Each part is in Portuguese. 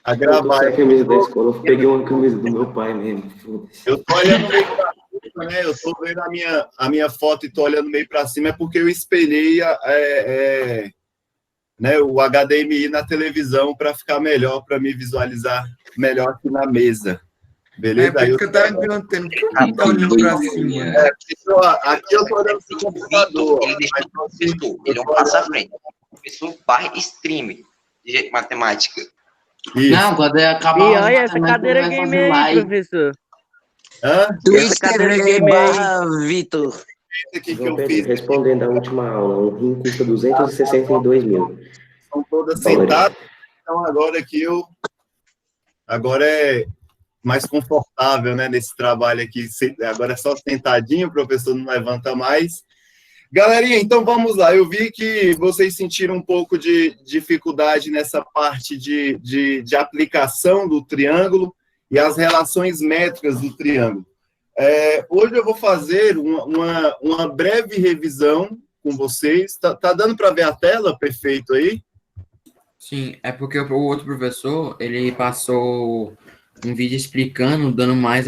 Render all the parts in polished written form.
a Eu tô gravar. sem a camisa da escola, eu peguei uma camisa do meu pai mesmo. Foda-se. Eu tô olhando meio para cima, né? Eu tô vendo a minha foto e tô olhando meio para cima, é porque eu espelhei né, o HDMI na televisão para ficar melhor, para me visualizar melhor aqui na mesa. É Beleza? por Aí isso que eu tava me perguntando, por que ele tá olhando pra cima? aqui eu tô olhando pro computador. Ele deixa o professor, ele é um passo à frente. O professor barra stream de matemática. Isso. Não, quando é acabar E as olha essa matemáticas, cadeira vai game fazer aí, live. professor. Hã? Vitor. Esse aqui que João eu Pedro, fiz respondendo à última aula, um rim custa 262 mil. são todas dólares. sentadas, então agora é mais confortável, né, nesse trabalho aqui. Agora é só sentadinho, o professor não levanta mais. Galerinha, então vamos lá. Eu vi que vocês sentiram um pouco de dificuldade nessa parte de aplicação do triângulo e as relações métricas do triângulo. Hoje eu vou fazer uma breve revisão com vocês. Tá dando para ver a tela perfeito aí? Sim, é porque o outro professor, ele passou um vídeo explicando, dando mais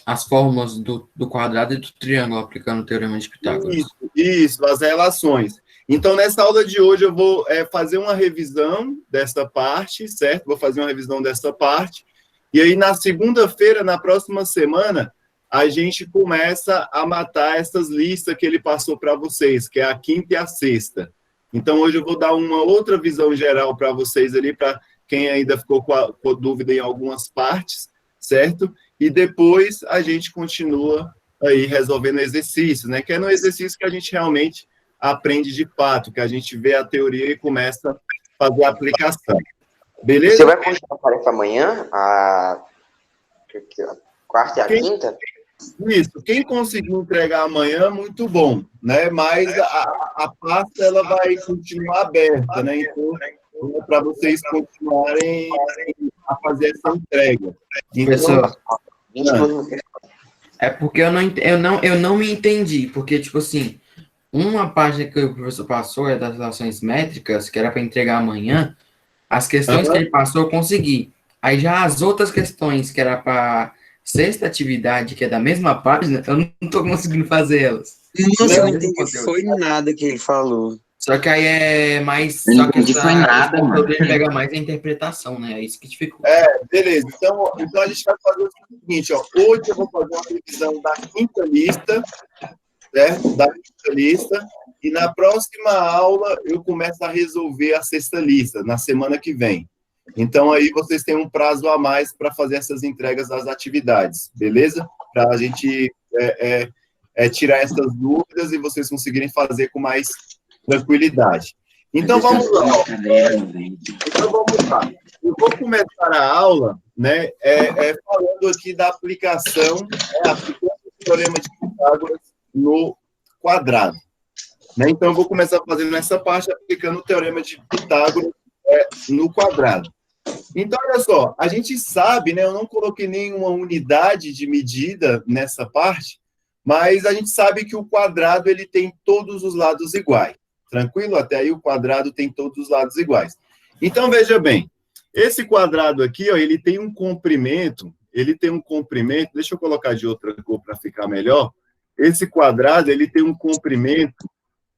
as fórmulas do quadrado e do triângulo, aplicando o teorema de Pitágoras. Isso, as relações. Então, nessa aula de hoje, eu vou fazer uma revisão dessa parte, certo? Vou fazer uma revisão dessa parte. E aí, na segunda-feira, na próxima semana, a gente começa a matar essas listas que ele passou para vocês, que é a quinta e a sexta. Então, hoje eu vou dar uma outra visão geral para vocês ali, para quem ainda ficou com dúvida em algumas partes, certo? E depois a gente continua aí resolvendo exercícios, né? Que é no exercício que a gente realmente aprende de fato, que a gente vê a teoria e começa a fazer a aplicação. Beleza? Você vai continuar a tarefa amanhã, a quarta e a quinta? Isso, quem conseguir entregar amanhã, muito bom, né? Mas a pasta, ela vai continuar aberta, né? Então, para vocês continuarem a fazer essa entrega. Professor, Então, é porque eu não me entendi, porque, tipo assim, uma página que o professor passou é das relações métricas, que era para entregar amanhã, as questões que ele passou eu consegui. Aí já as outras questões, que era para sexta atividade, que é da mesma página, eu não estou conseguindo fazer elas. Nossa, eu não Mesmo entendi, conteúdo. foi nada que ele falou. Só que aí é mais... Eu não Só que entendi, foi nada, o mano. problema pega mais a interpretação, né? É isso que dificulta. beleza. Então a gente vai fazer o seguinte, ó. Hoje eu vou fazer uma revisão da quinta lista, certo? Da quinta lista. E na próxima aula eu começo a resolver a sexta lista, na semana que vem. Então, aí vocês têm um prazo a mais para fazer essas entregas das atividades, beleza? Para a gente tirar essas dúvidas e vocês conseguirem fazer com mais tranquilidade. Então, vamos lá. Eu vou começar a aula, né, falando aqui da aplicação, aplicando o teorema de Pitágoras no quadrado. Né? Então, eu vou começar fazendo essa parte, aplicando o teorema de Pitágoras no quadrado. Então, olha só, a gente sabe, né, eu não coloquei nenhuma unidade de medida nessa parte, mas a gente sabe que o quadrado ele tem todos os lados iguais. Tranquilo? Até aí o quadrado tem todos os lados iguais. Então, veja bem, esse quadrado aqui, ó, ele tem um comprimento, deixa eu colocar de outra cor para ficar melhor. Esse quadrado, ele tem um comprimento,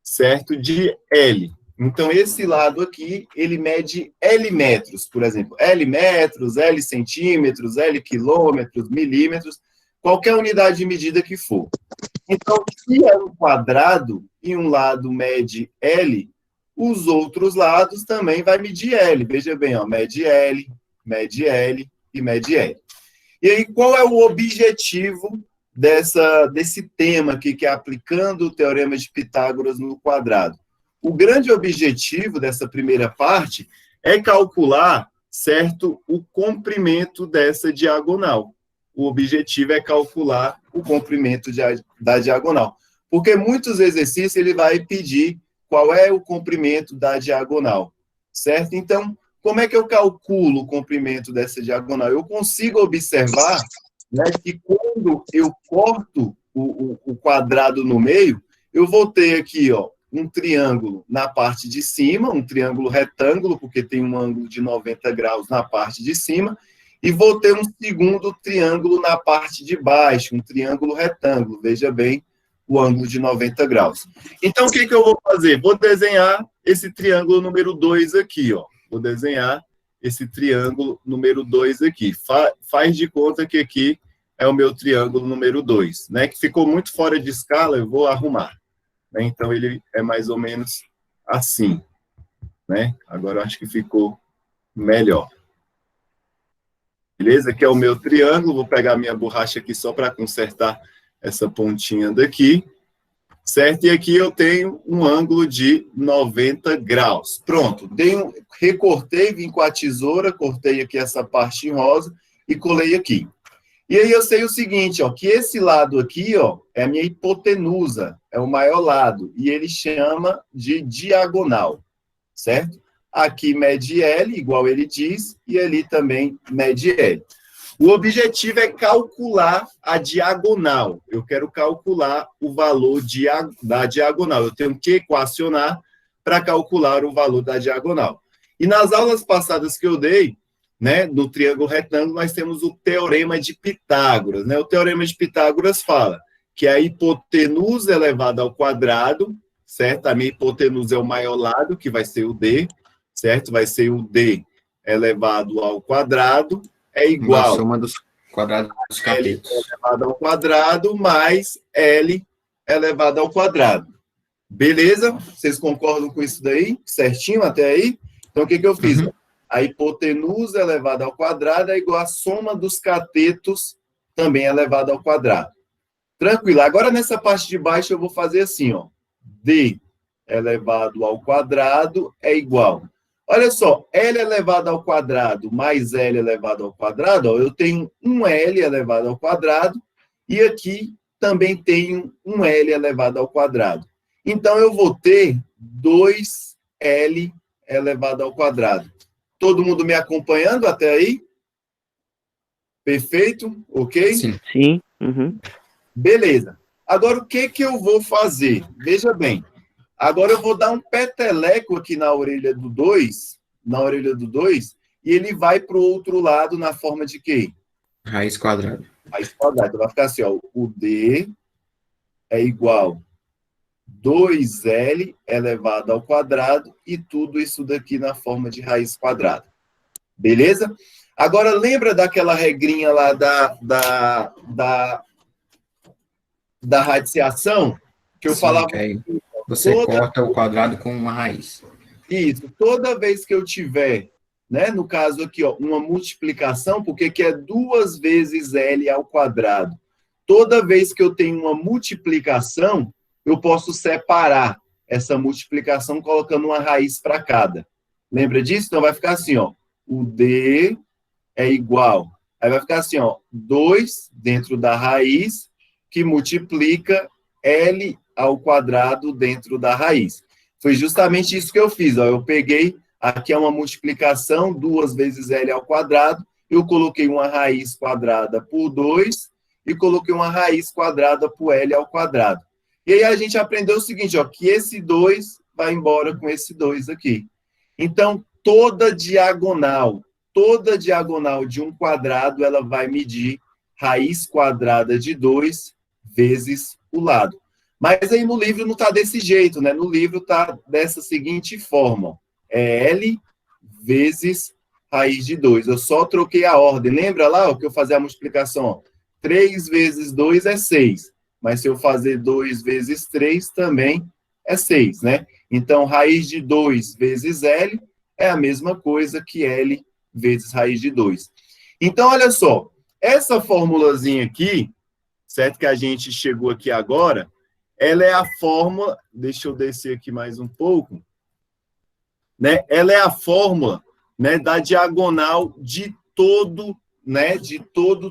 certo, de L. Então, esse lado aqui, ele mede L metros, por exemplo. L metros, L centímetros, L quilômetros, milímetros, qualquer unidade de medida que for. Então, se é um quadrado e um lado mede L, os outros lados também vai medir L. Veja bem, ó, mede L e mede L. E aí, qual é o objetivo desse tema aqui, que é aplicando o teorema de Pitágoras no quadrado? O grande objetivo dessa primeira parte é calcular, certo, o comprimento dessa diagonal. O objetivo é calcular o comprimento da diagonal. Porque muitos exercícios ele vai pedir qual é o comprimento da diagonal, certo? Então, como é que eu calculo o comprimento dessa diagonal? Eu consigo observar, né, que quando eu corto o quadrado no meio, eu vou ter aqui, ó, um triângulo na parte de cima, um triângulo retângulo, porque tem um ângulo de 90 graus na parte de cima, e vou ter um segundo triângulo na parte de baixo, um triângulo retângulo, veja bem o ângulo de 90 graus. Então, o que eu vou fazer? Vou desenhar esse triângulo número 2 aqui, ó. Vou desenhar esse triângulo número 2 aqui. Faz de conta que aqui é o meu triângulo número 2, né? Que ficou muito fora de escala, eu vou arrumar. Né? Então, ele é mais ou menos assim, né? Agora, eu acho que ficou melhor. Beleza? Aqui é o meu triângulo, vou pegar minha borracha aqui só para consertar essa pontinha daqui, certo? E aqui eu tenho um ângulo de 90 graus. Pronto, recortei, vim com a tesoura, cortei aqui essa parte em rosa e colei aqui. E aí eu sei o seguinte, ó, que esse lado aqui, ó, é a minha hipotenusa, é o maior lado, e ele chama de diagonal, certo? Aqui mede L, igual ele diz, e ali também mede L. O objetivo é calcular a diagonal. Eu quero calcular o valor da diagonal. Eu tenho que equacionar para calcular o valor da diagonal. E nas aulas passadas que eu dei, né, no triângulo retângulo, nós temos o teorema de Pitágoras. Né? O teorema de Pitágoras fala que a hipotenusa elevada ao quadrado, certo? A minha hipotenusa é o maior lado, que vai ser o D, certo? Vai ser o D elevado ao quadrado, é igual a soma dos quadrados dos catetos. L elevado ao quadrado mais L elevado ao quadrado. Beleza? Vocês concordam com isso daí? Certinho até aí? Então, o que eu fiz? Uhum. A hipotenusa elevada ao quadrado é igual à soma dos catetos também elevada ao quadrado. Tranquilo. Agora, nessa parte de baixo, eu vou fazer assim, ó. D elevado ao quadrado é igual. Olha só, L elevado ao quadrado mais L elevado ao quadrado, ó, eu tenho um L elevado ao quadrado e aqui também tenho um L elevado ao quadrado. Então, eu vou ter 2L elevado ao quadrado. Todo mundo me acompanhando até aí? Perfeito? Ok? Sim. Sim. Uhum. Beleza. Agora, o que eu vou fazer? Veja bem. Agora eu vou dar um peteleco aqui na orelha do 2, e ele vai para o outro lado na forma de quê? Raiz quadrada. Raiz quadrada. Então, vai ficar assim, ó, o D é igual 2L elevado ao quadrado e tudo isso daqui na forma de raiz quadrada. Beleza? Agora, lembra daquela regrinha lá da radiciação? Que eu falava... Okay. Você corta o quadrado com uma raiz. Isso. Toda vez que eu tiver, né, no caso aqui, ó, uma multiplicação, porque que é 2 vezes L ao quadrado. Toda vez que eu tenho uma multiplicação, eu posso separar essa multiplicação colocando uma raiz para cada. Lembra disso? Então, vai ficar assim, ó. O D é igual. Aí vai ficar assim, ó. 2 dentro da raiz, que multiplica L ao quadrado dentro da raiz. Foi justamente isso que eu fiz. Ó. Eu peguei, aqui é uma multiplicação, 2 vezes L ao quadrado, eu coloquei uma raiz quadrada por 2 e coloquei uma raiz quadrada por L ao quadrado. E aí a gente aprendeu o seguinte, ó, que esse 2 vai embora com esse 2 aqui. Então, toda diagonal de um quadrado, ela vai medir raiz quadrada de 2 vezes o lado. Mas aí no livro não está desse jeito, né? No livro está dessa seguinte forma. É L vezes raiz de 2. Eu só troquei a ordem. Lembra lá ó, que eu fazia a multiplicação? Ó, 3 vezes 2 é 6. Mas se eu fazer 2 vezes 3 também é 6, né? Então, raiz de 2 vezes L é a mesma coisa que L vezes raiz de 2. Então, olha só. Essa formulazinha aqui, certo? Que a gente chegou aqui agora, ela é a fórmula, deixa eu descer aqui mais um pouco, né? Ela é a fórmula, né, da diagonal de todo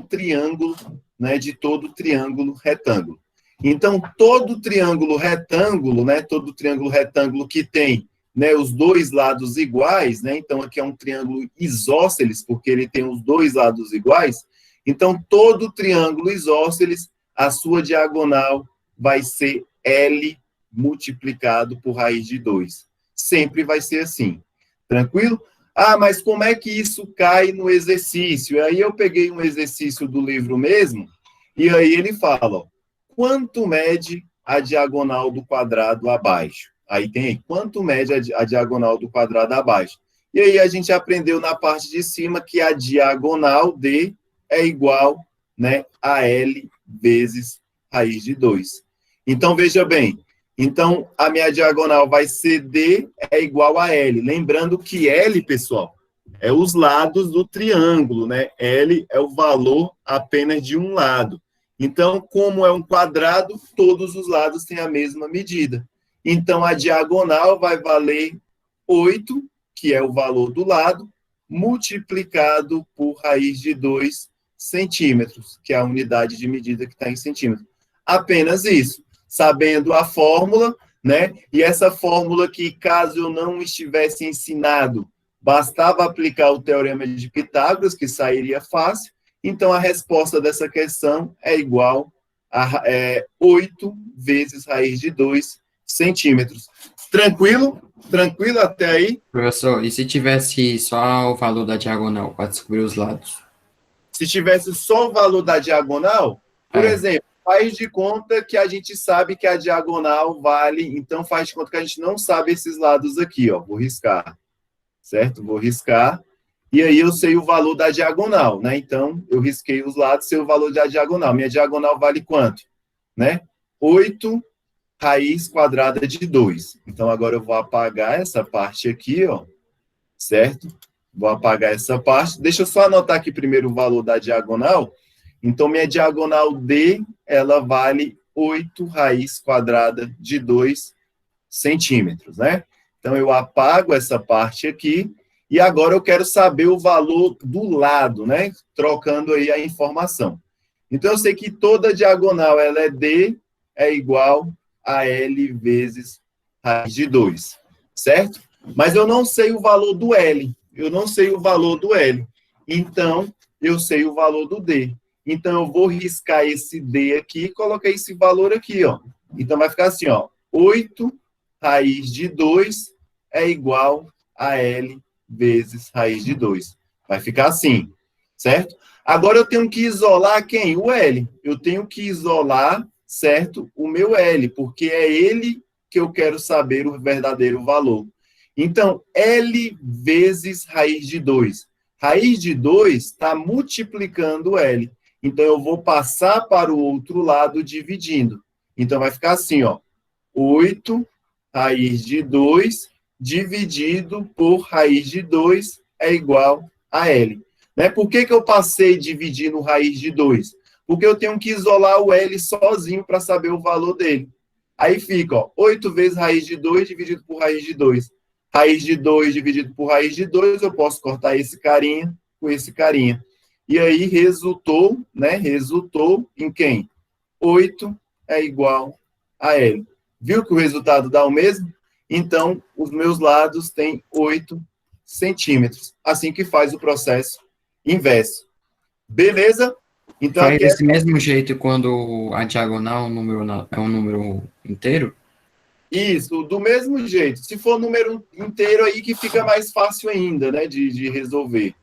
triângulo, né, de todo triângulo retângulo. Então, todo triângulo retângulo, né, todo triângulo retângulo que tem, né, os dois lados iguais, né? Então aqui é um triângulo isósceles, porque ele tem os dois lados iguais. Então, todo triângulo isósceles, a sua diagonal vai ser L multiplicado por raiz de 2. Sempre vai ser assim. Tranquilo? Ah, mas como é que isso cai no exercício? Aí eu peguei um exercício do livro mesmo, e aí ele fala, ó, quanto mede a diagonal do quadrado abaixo? Aí tem aí, quanto mede a diagonal do quadrado abaixo? E aí a gente aprendeu na parte de cima que a diagonal D é igual, né, a L vezes raiz de 2. Então, veja bem, então a minha diagonal vai ser D é igual a L. Lembrando que L, pessoal, é os lados do triângulo, né? L é o valor apenas de um lado. Então, como é um quadrado, todos os lados têm a mesma medida. Então, a diagonal vai valer 8, que é o valor do lado, multiplicado por raiz de 2 centímetros, que é a unidade de medida que está em centímetros. Apenas isso. Sabendo a fórmula, né? E essa fórmula que, caso eu não estivesse ensinado, bastava aplicar o teorema de Pitágoras, que sairia fácil. Então, a resposta dessa questão é igual a 8 vezes raiz de 2 centímetros. Tranquilo? Tranquilo até aí? Professor, e se tivesse só o valor da diagonal para descobrir os lados? Se tivesse só o valor da diagonal, por exemplo, faz de conta que a gente sabe que a diagonal vale, então faz de conta que a gente não sabe esses lados aqui, ó. Vou riscar, certo? Vou riscar. E aí eu sei o valor da diagonal, né? Então, eu risquei os lados, sei o valor da diagonal. Minha diagonal vale quanto? Né? 8 raiz quadrada de 2. Então, agora eu vou apagar essa parte aqui, ó. Certo? Vou apagar essa parte. Deixa eu só anotar aqui primeiro o valor da diagonal. Então, minha diagonal D, ela vale 8 raiz quadrada de 2 centímetros, né? Então, eu apago essa parte aqui. E agora eu quero saber o valor do lado, né? Trocando aí a informação. Então, eu sei que toda diagonal, ela é D, é igual a L vezes raiz de 2, certo? Mas eu não sei o valor do L. Eu não sei o valor do L. Então, eu sei o valor do D. Então, eu vou riscar esse D aqui e colocar esse valor aqui, ó. Então, vai ficar assim, ó. 8 raiz de 2 é igual a L vezes raiz de 2. Vai ficar assim, certo? Agora, eu tenho que isolar quem? O L. Eu tenho que isolar, certo? O meu L, porque é ele que eu quero saber o verdadeiro valor. Então, L vezes raiz de 2. Raiz de 2 está multiplicando L. Então, eu vou passar para o outro lado dividindo. Então, vai ficar assim, ó. 8 raiz de 2 dividido por raiz de 2 é igual a L. Né? Por que eu passei dividindo raiz de 2? Porque eu tenho que isolar o L sozinho para saber o valor dele. Aí fica, ó, 8 vezes raiz de 2 dividido por raiz de 2. Raiz de 2 dividido por raiz de 2, eu posso cortar esse carinha com esse carinha. E aí resultou, né? Resultou em quem? 8 é igual a L. Viu que o resultado dá o mesmo? Então, os meus lados têm 8 centímetros. Assim que faz o processo inverso. Beleza? Então, Faz aqui desse mesmo jeito quando a diagonal é um número inteiro? Isso, do mesmo jeito. Se for número inteiro, aí que fica mais fácil ainda, né, de resolver.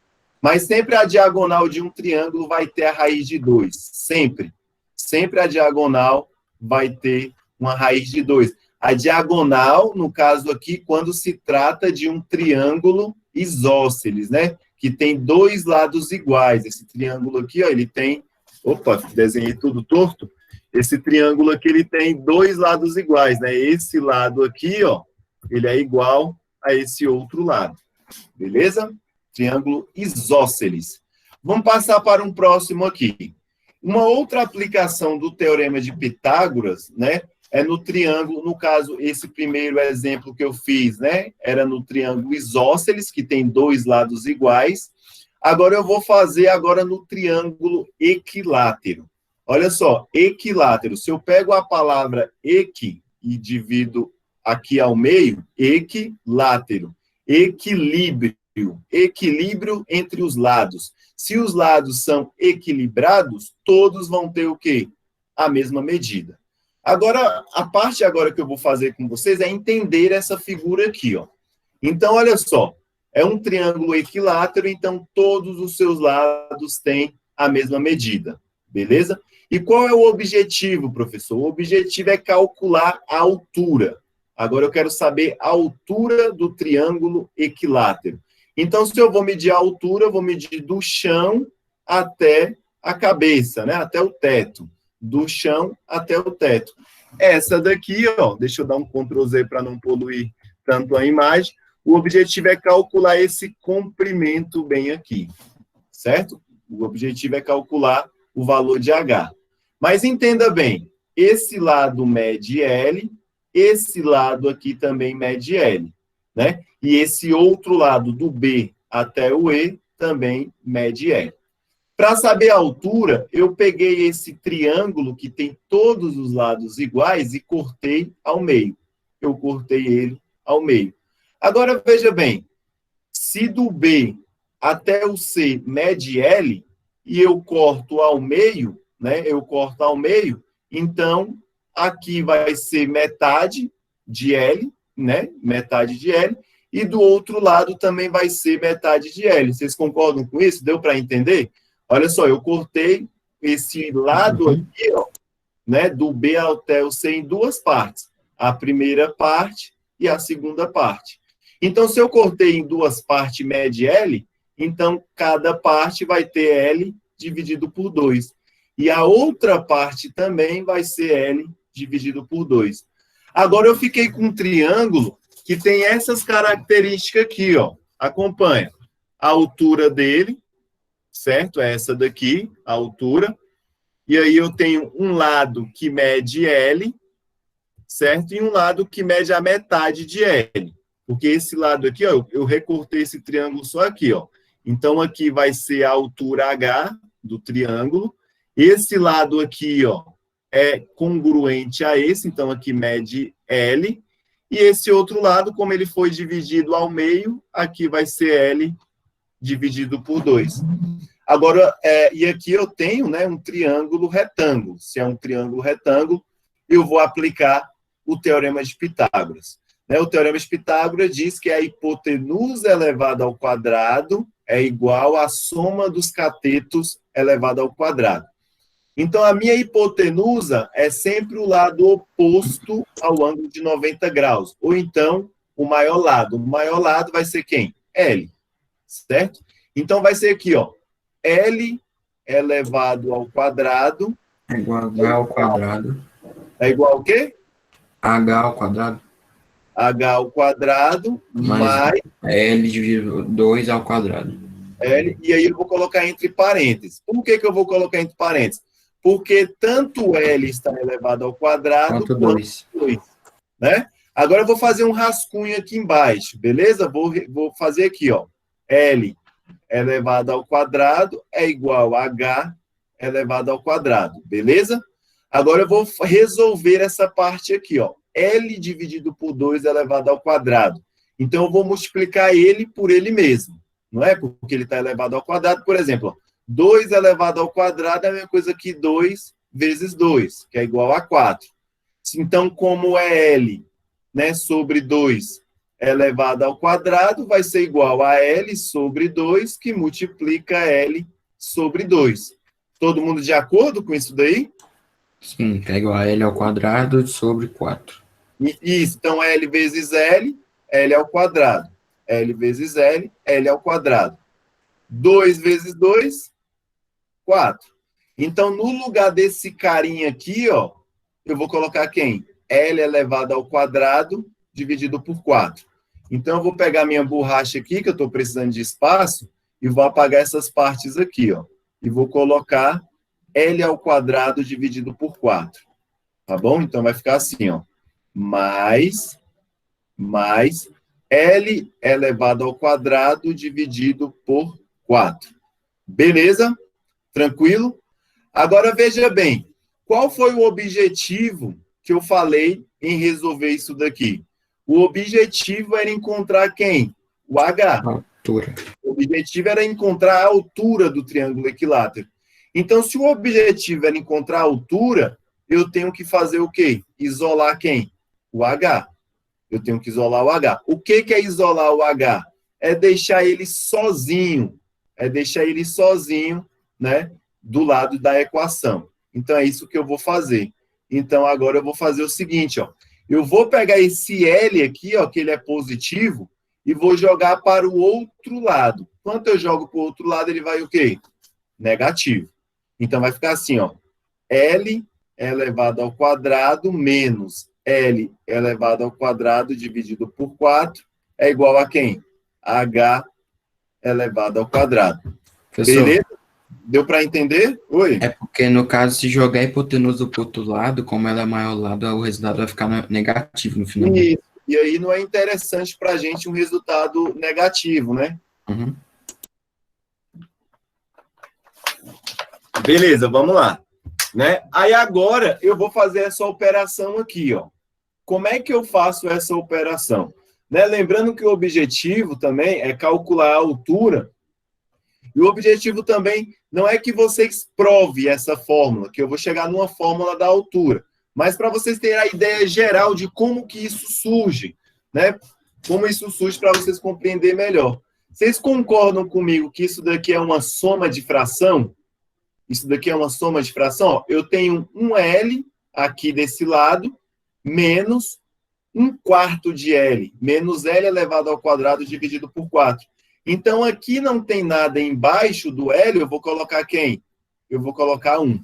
Mas sempre a diagonal de um triângulo vai ter a raiz de 2. Sempre. Sempre a diagonal vai ter uma raiz de 2. A diagonal, no caso aqui, quando se trata de um triângulo isósceles, né? Que tem dois lados iguais. Esse triângulo aqui, ó, ele tem... Opa, desenhei tudo torto. Esse triângulo aqui, ele tem dois lados iguais, né? Esse lado aqui, ó, ele é igual a esse outro lado. Beleza? Triângulo isósceles. Vamos passar para um próximo aqui. Uma outra aplicação do teorema de Pitágoras, né? É no triângulo, no caso, esse primeiro exemplo que eu fiz, né? Era no triângulo isósceles, que tem dois lados iguais. Agora eu vou fazer agora no triângulo equilátero. Olha só, equilátero. Se eu pego a palavra equi e divido aqui ao meio, equilátero. Equilíbrio. Equilíbrio entre os lados. Se os lados são equilibrados, todos vão ter o quê? A mesma medida. Agora, a parte agora que eu vou fazer com vocês é entender essa figura aqui, ó. Então, olha só, é um triângulo equilátero, então todos os seus lados têm a mesma medida, beleza? E qual é o objetivo, professor? O objetivo é calcular a altura. Agora eu quero saber a altura do triângulo equilátero. Então, se eu vou medir a altura, eu vou medir do chão até a cabeça, né? Até o teto. Do chão até o teto. Essa daqui, ó, deixa eu dar um Ctrl Z para não poluir tanto a imagem. O objetivo é calcular esse comprimento bem aqui, certo? O objetivo é calcular o valor de H. Mas entenda bem, esse lado mede L, esse lado aqui também mede L, né? E esse outro lado, do B até o E, também mede L. Para saber a altura, eu peguei esse triângulo que tem todos os lados iguais e cortei ao meio. Eu cortei ele ao meio. Agora, veja bem, se do B até o C mede L, e eu corto ao meio, né? Eu corto ao meio, então aqui vai ser metade de L, né? Metade de L, e do outro lado também vai ser metade de L. Vocês concordam com isso? Deu para entender? Olha só, eu cortei esse lado aqui, ó, né, do B até o C em duas partes. A primeira parte e a segunda parte. Então, se eu cortei em duas partes mede L, então cada parte vai ter L dividido por 2. E a outra parte também vai ser L dividido por 2. Agora, eu fiquei com um triângulo que tem essas características aqui, ó. Acompanha. A altura dele, certo? É essa daqui, a altura. E aí eu tenho um lado que mede L, certo? E um lado que mede a metade de L. Porque esse lado aqui, ó, eu recortei esse triângulo só aqui, ó. Então, aqui vai ser a altura H do triângulo. Esse lado aqui, ó, é congruente a esse, então aqui mede L. E esse outro lado, como ele foi dividido ao meio, aqui vai ser L dividido por 2. Agora, e aqui eu tenho, né, um triângulo retângulo. Se é um triângulo retângulo, eu vou aplicar o teorema de Pitágoras. Né, o teorema de Pitágoras diz que a hipotenusa elevada ao quadrado é igual à soma dos catetos elevada ao quadrado. Então, a minha hipotenusa é sempre o lado oposto ao ângulo de 90 graus. Ou então, o maior lado. O maior lado vai ser quem? L. Certo? Então, vai ser aqui, ó. L elevado ao quadrado. É igual a H ao quadrado. É igual ao quê? H ao quadrado. H ao quadrado mais L dividido por 2 ao quadrado. L, e aí eu vou colocar entre parênteses. Por que eu vou colocar entre parênteses? Porque tanto L está elevado ao quadrado Quanto 2. 2, né? Agora eu vou fazer um rascunho aqui embaixo, beleza? Vou fazer aqui, ó. L elevado ao quadrado é igual a H elevado ao quadrado, beleza? Agora eu vou resolver essa parte aqui, ó. L dividido por 2 elevado ao quadrado. Então, eu vou multiplicar ele por ele mesmo, não é? Porque ele está elevado ao quadrado. Por exemplo, ó, 2 elevado ao quadrado é a mesma coisa que 2 vezes 2, que é igual a 4. Então, como é L, né, sobre 2 elevado ao quadrado, vai ser igual a L sobre 2, que multiplica L sobre 2. Todo mundo de acordo com isso daí? Sim, que é igual a L ao quadrado sobre 4. Isso, então L vezes L, L ao quadrado. L vezes L, L ao quadrado. 2 vezes 2, 4. Então, no lugar desse carinha aqui, ó, eu vou colocar quem? L elevado ao quadrado dividido por 4. Então, eu vou pegar minha borracha aqui, que eu estou precisando de espaço, e vou apagar essas partes aqui, ó. E vou colocar L ao quadrado dividido por 4. Tá bom? Então, vai ficar assim, ó. Mais L elevado ao quadrado dividido por 4. Beleza? Tranquilo? Agora, veja bem, qual foi o objetivo que eu falei em resolver isso daqui? O objetivo era encontrar quem? O H. Altura. O objetivo era encontrar a altura do triângulo equilátero. Então, se o objetivo era encontrar a altura, eu tenho que fazer o quê? Isolar quem? O H. Eu tenho que isolar o H. O que é isolar o H? É deixar ele sozinho. É deixar ele sozinho, né, do lado da equação. Então, é isso que eu vou fazer. Então, agora eu vou fazer o seguinte, ó. Eu vou pegar esse L aqui, ó, que ele é positivo, e vou jogar para o outro lado. Quando eu jogo para o outro lado, ele vai o quê? Negativo. Então, vai ficar assim, ó. L elevado ao quadrado menos L elevado ao quadrado dividido por 4 é igual a quem? H elevado ao quadrado. Professor, Beleza? Deu para entender? Oi? é porque no caso, se jogar a hipotenusa pro outro lado, como ela é maior ao lado, o resultado vai ficar negativo no final. E aí não é interessante para a gente um resultado negativo, né? Uhum. Beleza, vamos lá. Né? Aí agora eu vou fazer essa operação aqui, ó. Como é que eu faço essa operação? Né? Lembrando que o objetivo também é calcular a altura, e o objetivo também não é que vocês provem essa fórmula, que eu vou chegar numa fórmula da altura, mas para vocês terem a ideia geral de como que isso surge, né? Como isso surge para vocês compreenderem melhor. Vocês concordam comigo que isso daqui é uma soma de fração? Isso daqui é uma soma de fração? Ó, eu tenho um L aqui desse lado, menos 1/4 de L, menos L elevado ao quadrado dividido por 4. Então, aqui não tem nada embaixo do L, eu vou colocar quem? Eu vou colocar 1.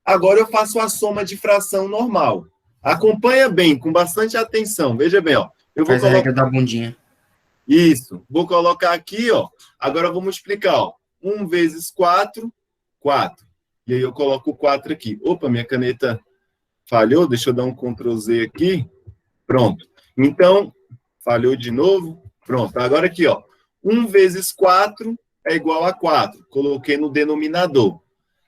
Agora eu faço a soma de fração normal. Acompanha bem, com bastante atenção. Veja bem, ó. Eu vou Faz a regra da bundinha. Isso. Vou colocar aqui, ó. Agora vou multiplicar, ó. 1 vezes 4, 4. E aí eu coloco o 4 aqui. Opa, minha caneta falhou. Deixa eu dar um Ctrl Z aqui. Pronto. Então, falhou de novo. Pronto. Agora aqui, ó. 1 vezes 4 é igual a 4. Coloquei no denominador.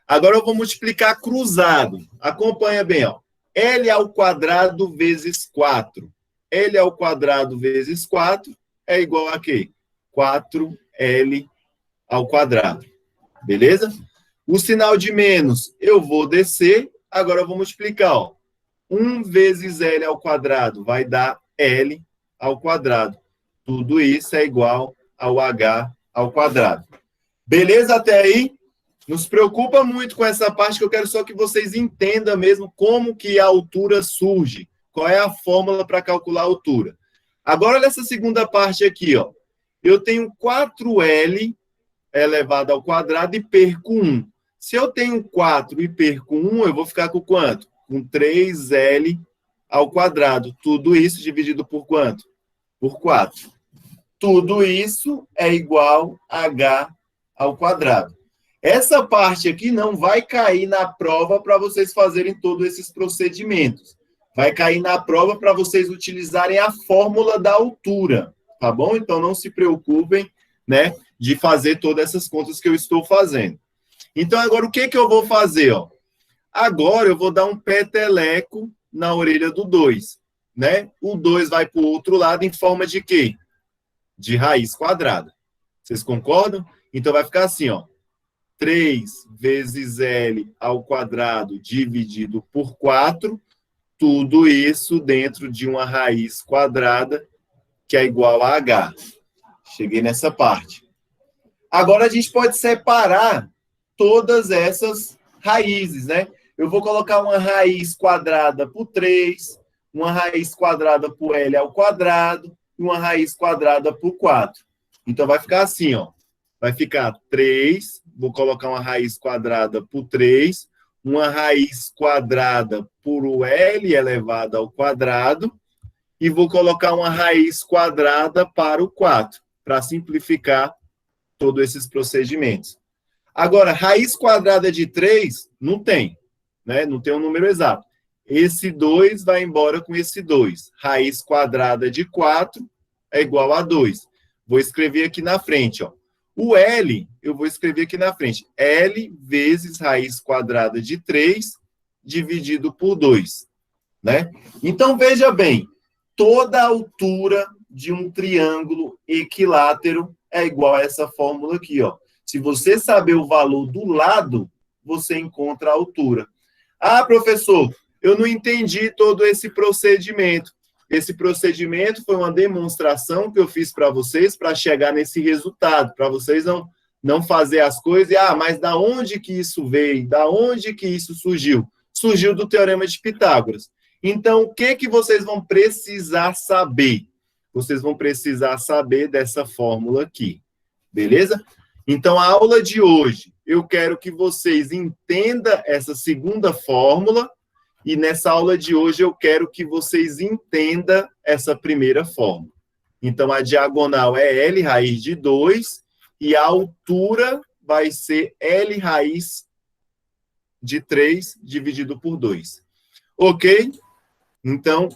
Agora eu vou multiplicar cruzado. Acompanha bem, ó. L ao quadrado vezes 4. L ao quadrado vezes 4 é igual a quê? 4L ao quadrado. Beleza? O sinal de menos eu vou descer. Agora eu vou multiplicar, ó. 1 vezes L ao quadrado vai dar L ao quadrado. Tudo isso é igual ao H ao quadrado. Beleza até aí? Não se preocupa muito com essa parte, que eu quero só que vocês entendam mesmo como que a altura surge. Qual é a fórmula para calcular a altura. Agora, olha essa segunda parte aqui, ó. Eu tenho 4L elevado ao quadrado e perco 1. Se eu tenho 4 e perco 1, eu vou ficar com quanto? Com 3L ao quadrado. Tudo isso dividido por quanto? Por 4. Tudo isso é igual a H ao quadrado. Essa parte aqui não vai cair na prova para vocês fazerem todos esses procedimentos. Vai cair na prova para vocês utilizarem a fórmula da altura, tá bom? Então, não se preocupem, né, de fazer todas essas contas que eu estou fazendo. Então, agora, o que eu vou fazer, ó? Agora, eu vou dar um peteleco na orelha do 2, né? O 2 vai para o outro lado em forma de quê? De raiz quadrada. Vocês concordam? Então, vai ficar assim, ó. 3 vezes L ao quadrado dividido por 4, tudo isso dentro de uma raiz quadrada, que é igual a H. Cheguei nessa parte. Agora, a gente pode separar todas essas raízes, né? Eu vou colocar uma raiz quadrada por 3, uma raiz quadrada por L ao quadrado, e uma raiz quadrada por 4. Então, vai ficar assim, ó. Vai ficar 3, vou colocar uma raiz quadrada por 3, uma raiz quadrada por o L elevado ao quadrado, e vou colocar uma raiz quadrada para o 4, para simplificar todos esses procedimentos. Agora, raiz quadrada de 3, não tem, né? Não tem um número exato. Esse 2 vai embora com esse 2. Raiz quadrada de 4 é igual a 2. Vou escrever aqui na frente, ó. O L, eu vou escrever aqui na frente. L vezes raiz quadrada de 3 dividido por 2. Né? Então, veja bem. Toda a altura de um triângulo equilátero é igual a essa fórmula aqui, ó. Se você saber o valor do lado, você encontra a altura. Ah, professor, eu não entendi todo esse procedimento. Esse procedimento foi uma demonstração que eu fiz para vocês para chegar nesse resultado, para vocês não fazer as coisas e, mas da onde que isso veio? Da onde que isso surgiu? Surgiu do Teorema de Pitágoras. Então, o que vocês vão precisar saber? Vocês vão precisar saber dessa fórmula aqui, beleza? Então, a aula de hoje, eu quero que vocês entendam essa segunda fórmula, e nessa aula de hoje eu quero que vocês entendam essa primeira fórmula. Então, a diagonal é L raiz de 2, e a altura vai ser L raiz de 3 dividido por 2. Ok? Então,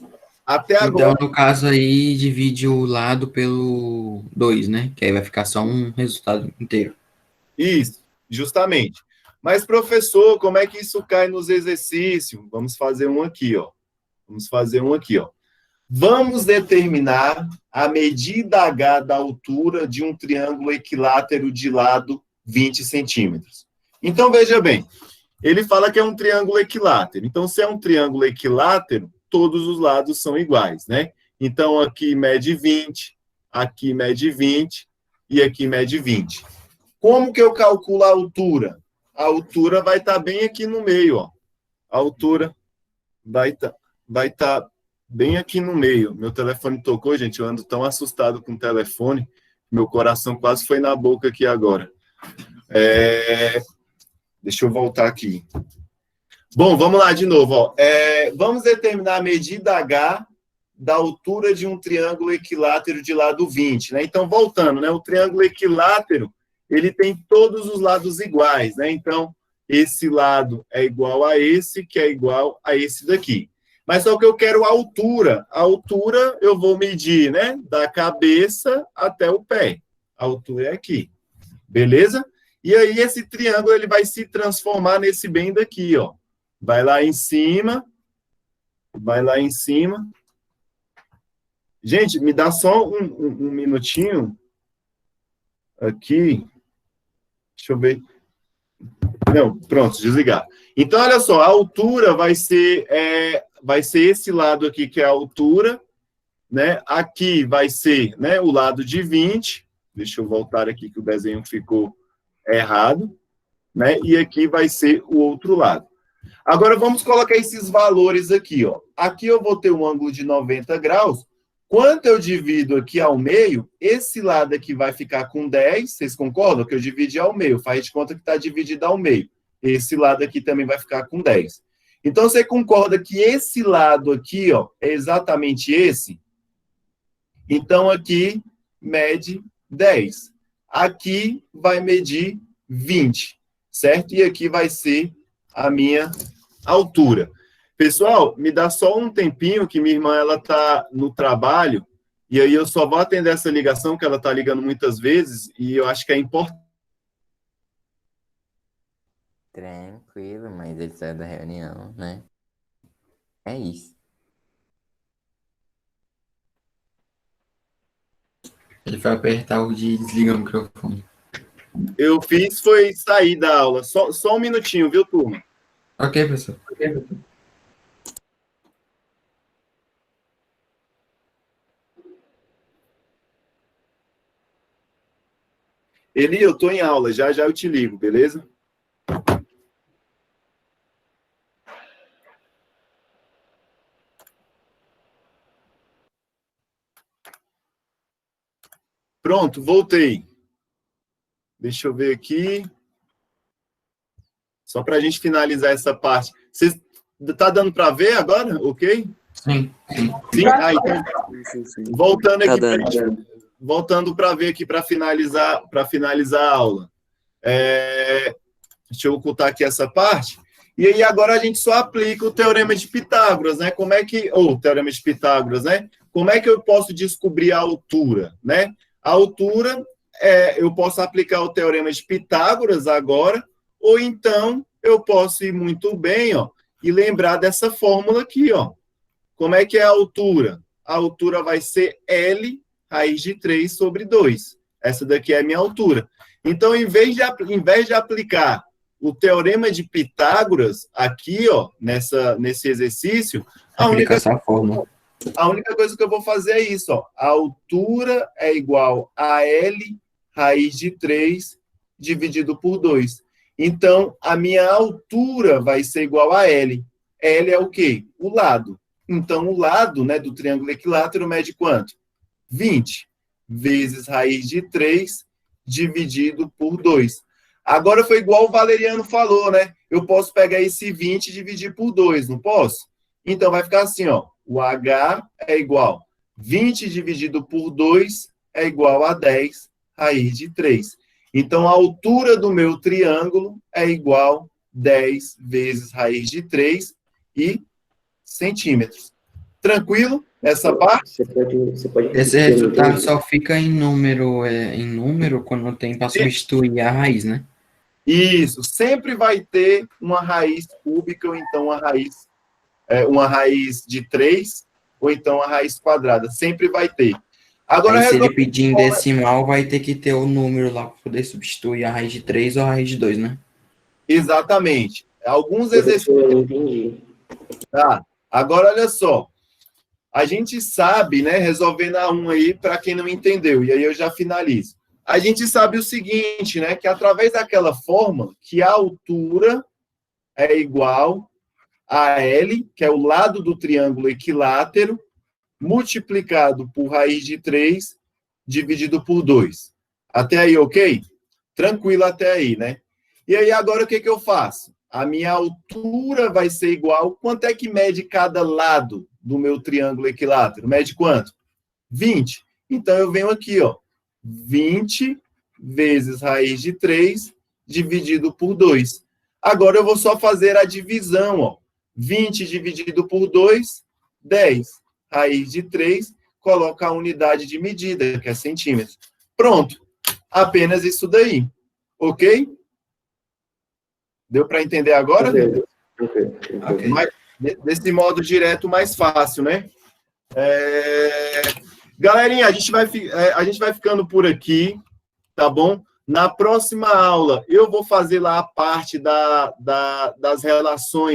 até agora... Então, no caso aí, divide o lado pelo 2, né? Que aí vai ficar só um resultado inteiro. Isso, justamente. Mas, professor, como é que isso cai nos exercícios? Vamos fazer um aqui, ó. Vamos determinar a medida H da altura de um triângulo equilátero de lado 20 centímetros. Então, veja bem, ele fala que é um triângulo equilátero. Então, se é um triângulo equilátero, todos os lados são iguais, né? Então, aqui mede 20, aqui mede 20 e aqui mede 20. Como que eu calculo a altura? A altura vai estar bem aqui no meio, ó. A altura vai estar bem aqui no meio. Meu telefone tocou, gente, eu ando tão assustado com o telefone, meu coração quase foi na boca aqui agora. Deixa eu voltar aqui. Bom, vamos lá de novo, ó. Vamos determinar a medida H da altura de um triângulo equilátero de lado 20, né? Então, voltando, né? O triângulo equilátero, ele tem todos os lados iguais, né? Então, esse lado é igual a esse, que é igual a esse daqui. Mas só que eu quero a altura. A altura eu vou medir, né? Da cabeça até o pé. A altura é aqui. Beleza? E aí, esse triângulo, ele vai se transformar nesse bem daqui, ó. Vai lá em cima. Vai lá em cima. Gente, me dá só um minutinho. Aqui. Deixa eu ver. Não, pronto, desligar. Então, olha só, a altura vai ser esse lado aqui, que é a altura, né? Aqui vai ser, né, o lado de 20. Deixa eu voltar aqui, que o desenho ficou errado, né? E aqui vai ser o outro lado. Agora, vamos colocar esses valores aqui, ó. Aqui eu vou ter um ângulo de 90 graus. Quanto eu divido aqui ao meio, esse lado aqui vai ficar com 10, vocês concordam? Que eu dividi ao meio, faz de conta que está dividido ao meio. Esse lado aqui também vai ficar com 10. Então, você concorda que esse lado aqui, ó, é exatamente esse? Então, aqui mede 10. Aqui vai medir 20, certo? E aqui vai ser a minha altura. Pessoal, me dá só um tempinho que minha irmã, ela tá no trabalho, e aí eu só vou atender essa ligação, que ela tá ligando muitas vezes, e eu acho que é importante. Tranquilo, mas ele saiu da reunião, né? É isso. Ele vai apertar o de desligar o microfone. Eu fiz foi sair da aula. Só um minutinho, viu, turma? Ok, professor. Eli, eu tô em aula, já eu te ligo, beleza? Pronto, voltei. Deixa eu ver aqui. Só para a gente finalizar essa parte. Tá dando para ver agora? Ok? Sim. Sim? Então, Sim. voltando aqui, Tá voltando para ver aqui para finalizar a aula. Deixa eu ocultar aqui essa parte. E aí agora a gente só aplica o Teorema de Pitágoras, né? Teorema de Pitágoras, né? Como é que eu posso descobrir a altura, né? A altura, eu posso aplicar o Teorema de Pitágoras agora, ou então eu posso ir muito bem, ó, e lembrar dessa fórmula aqui, ó. Como é que é a altura? A altura vai ser L raiz de 3 sobre 2. Essa daqui é a minha altura. Então, em vez de aplicar o teorema de Pitágoras, aqui, ó, nesse exercício, a única Essa fórmula. coisa que eu vou fazer é isso, ó. A altura é igual a L raiz de 3 dividido por 2. Então, a minha altura vai ser igual a L. L é o quê? O lado. Então, o lado, né, do triângulo equilátero mede quanto? 20 vezes raiz de 3 dividido por 2. Agora foi igual o Valeriano falou, né? Eu posso pegar esse 20 e dividir por 2, não posso? Então, vai ficar assim, ó. O H é igual 20 dividido por 2 é igual a 10 raiz de 3. Então, a altura do meu triângulo é igual a 10 vezes raiz de 3 e centímetros. Tranquilo? Essa parte? Você pode Esse repetir, resultado então? só fica em número quando tem para substituir a raiz, né? Isso. Sempre vai ter uma raiz cúbica ou então uma raiz de 3 ou então a raiz quadrada. Sempre vai ter. Agora, Aí, se ele pedir em decimal, vai ter que ter o número lá para poder substituir a raiz de 3 ou a raiz de 2, né? Exatamente. Alguns Professor, exercícios. eu entendi. Tá. Agora, olha só. A gente sabe, né, resolvendo a 1 aí, para quem não entendeu, e aí eu já finalizo. A gente sabe o seguinte, né, que através daquela fórmula, que a altura é igual a L, que é o lado do triângulo equilátero, multiplicado por raiz de 3, dividido por 2. Até aí, ok? Tranquilo até aí, né? E aí, agora, o que eu faço? A minha altura vai ser igual... Quanto é que mede cada lado do meu triângulo equilátero? Mede quanto? 20. Então, eu venho aqui, ó. 20 vezes raiz de 3 dividido por 2. Agora, eu vou só fazer a divisão, ó. 20 dividido por 2, 10. Raiz de 3, coloca a unidade de medida, que é centímetros. Pronto. Apenas isso daí. Ok? Deu para entender agora? Ok. Mas, desse modo direto, mais fácil, né? Galerinha, a gente vai ficando por aqui, tá bom? Na próxima aula, eu vou fazer lá a parte das relações